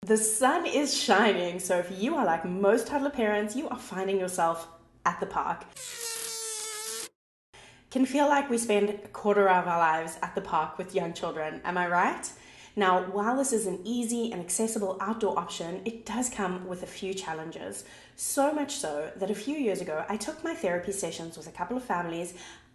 The sun is shining, so if you are like most toddler parents, you are finding yourself at the park. Can feel like we spend a quarter of our lives at the park with young children, am I right? Now, while this is an easy and accessible outdoor option, it does come with a few challenges. So much so that a few years ago, I took my therapy sessions with a couple of families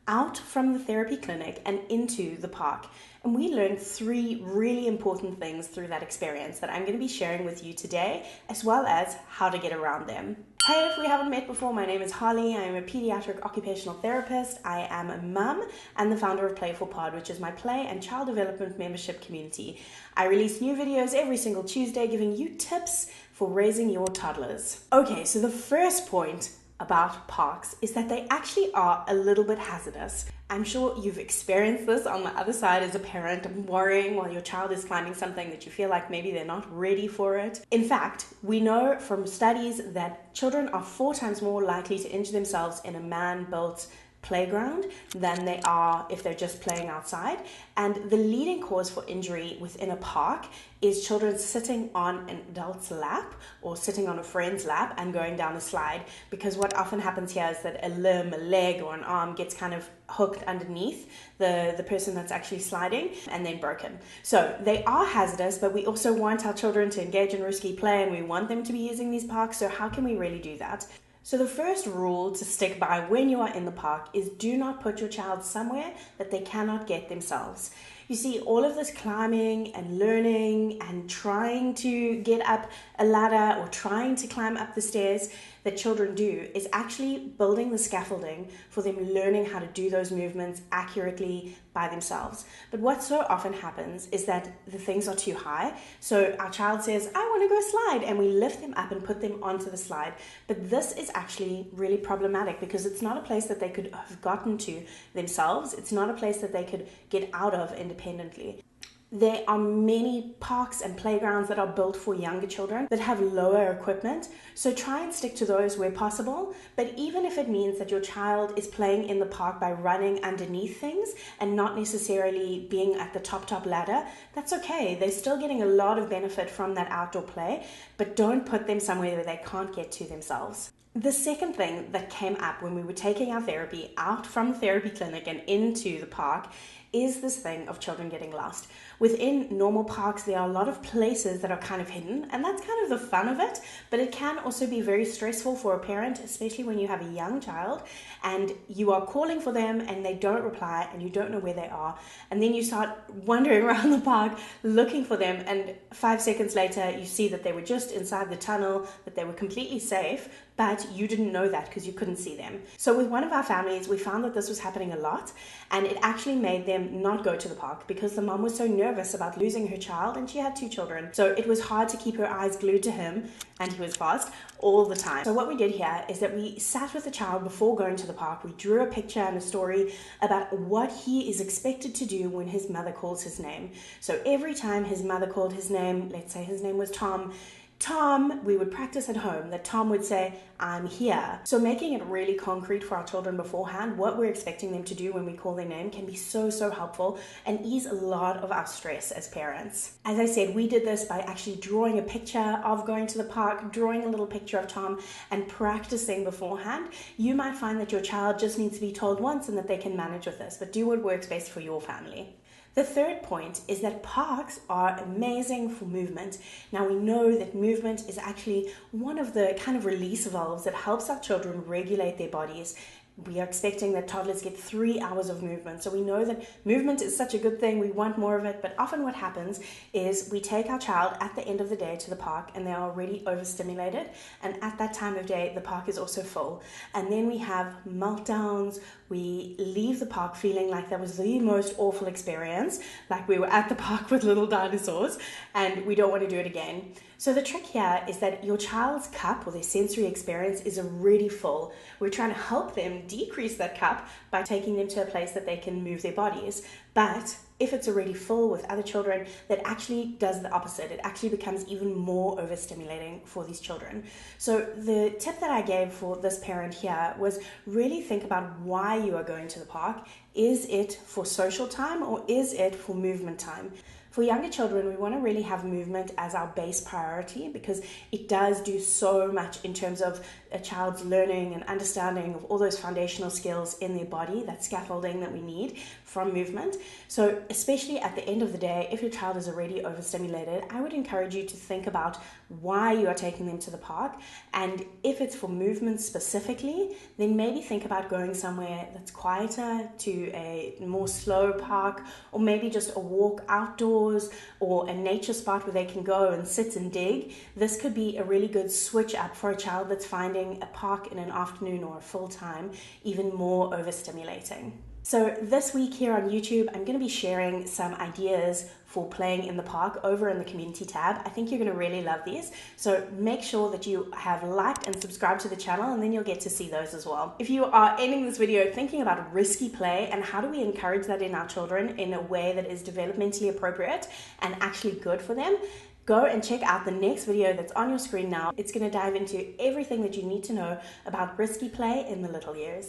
out from the therapy clinic and into the park. And we learned 3 really important things through that experience that I'm going to be sharing with you today, as well as how to get around them. Hey, if we haven't met before, my name is Holly. I am a pediatric occupational therapist. I am a mum and the founder of Playful Pod, which is my play and child development membership community. I release new videos every single Tuesday giving you tips for raising your toddlers. Okay, so the first point about parks is that they actually are a little bit hazardous. I'm sure you've experienced this on the other side as a parent, worrying while your child is climbing something that you feel like maybe they're not ready for it. In fact, we know from studies that children are 4 times more likely to injure themselves in a man-built playground than they are if they're just playing outside. And the leading cause for injury within a park is children sitting on an adult's lap or sitting on a friend's lap and going down a slide, because what often happens here is that a limb, a leg, or an arm gets kind of hooked underneath the person that's actually sliding and then broken. So they are hazardous, but we also want our children to engage in risky play and we want them to be using these parks. So how can we really do that? So the first rule to stick by when you are in the park is do not put your child somewhere that they cannot get themselves. You see, all of this climbing and learning and trying to get up a ladder or trying to climb up the stairs that children do is actually building the scaffolding for them learning how to do those movements accurately by themselves. But what so often happens is that the things are too high. So our child says, I want to go slide, and we lift them up and put them onto the slide. But this is actually really problematic because it's not a place that they could have gotten to themselves. It's not a place that they could get out of independently. There are many parks and playgrounds that are built for younger children that have lower equipment, so try and stick to those where possible. But even if it means that your child is playing in the park by running underneath things and not necessarily being at the top ladder, that's okay. They're still getting a lot of benefit from that outdoor play, but don't put them somewhere that they can't get to themselves. The second thing that came up when we were taking our therapy out from the therapy clinic and into the park is this thing of children getting lost. Within normal parks, there are a lot of places that are kind of hidden, and that's kind of the fun of it, but it can also be very stressful for a parent, especially when you have a young child and you are calling for them and they don't reply and you don't know where they are. And then you start wandering around the park looking for them, and 5 seconds later, you see that they were just inside the tunnel, that they were completely safe, but you didn't know that because you couldn't see them. So with one of our families, we found that this was happening a lot, and it actually made them not go to the park because the mom was so nervous about losing her child, and she had 2 children. So it was hard to keep her eyes glued to him, and he was fast all the time. So what we did here is that we sat with the child before going to the park. We drew a picture and a story about what he is expected to do when his mother calls his name. So every time his mother called his name, let's say his name was Tom, we would practice at home that Tom would say, I'm here. So making it really concrete for our children beforehand, what we're expecting them to do when we call their name, can be so helpful and ease a lot of our stress as parents. As I said, we did this by actually drawing a picture of going to the park, drawing a little picture of Tom, and practicing beforehand. You might find that your child just needs to be told once and that they can manage with this, but do what works best for your family. The third point is that parks are amazing for movement. Now we know that movement is actually one of the kind of release valves that helps our children regulate their bodies. We are expecting that toddlers get 3 hours of movement. So we know that movement is such a good thing. We want more of it. But often what happens is we take our child at the end of the day to the park and they're already overstimulated. And at that time of day, the park is also full. And then we have meltdowns. We leave the park feeling like that was the most awful experience, like we were at the park with little dinosaurs, and we don't want to do it again. So the trick here is that your child's cup or their sensory experience is already full. We're trying to help them decrease that cup by taking them to a place that they can move their bodies. But if it's already full with other children, that actually does the opposite. It actually becomes even more overstimulating for these children. So the tip that I gave for this parent here was really think about why you are going to the park. Is it for social time or is it for movement time? For younger children, we want to really have movement as our base priority because it does do so much in terms of a child's learning and understanding of all those foundational skills in their body, that scaffolding that we need from movement. So especially at the end of the day, if your child is already overstimulated, I would encourage you to think about why you are taking them to the park. And if it's for movement specifically, then maybe think about going somewhere that's quieter, to a more slow park, or maybe just a walk outdoors or a nature spot where they can go and sit and dig. This could be a really good switch up for a child that's finding a park in an afternoon or a full time even more overstimulating. So this week here on YouTube, I'm going to be sharing some ideas for playing in the park over in the community tab. I think you're going to really love these. So make sure that you have liked and subscribed to the channel, and then you'll get to see those as well. If you are ending this video thinking about risky play and how do we encourage that in our children in a way that is developmentally appropriate and actually good for them, go and check out the next video that's on your screen now. It's going to dive into everything that you need to know about risky play in the little years.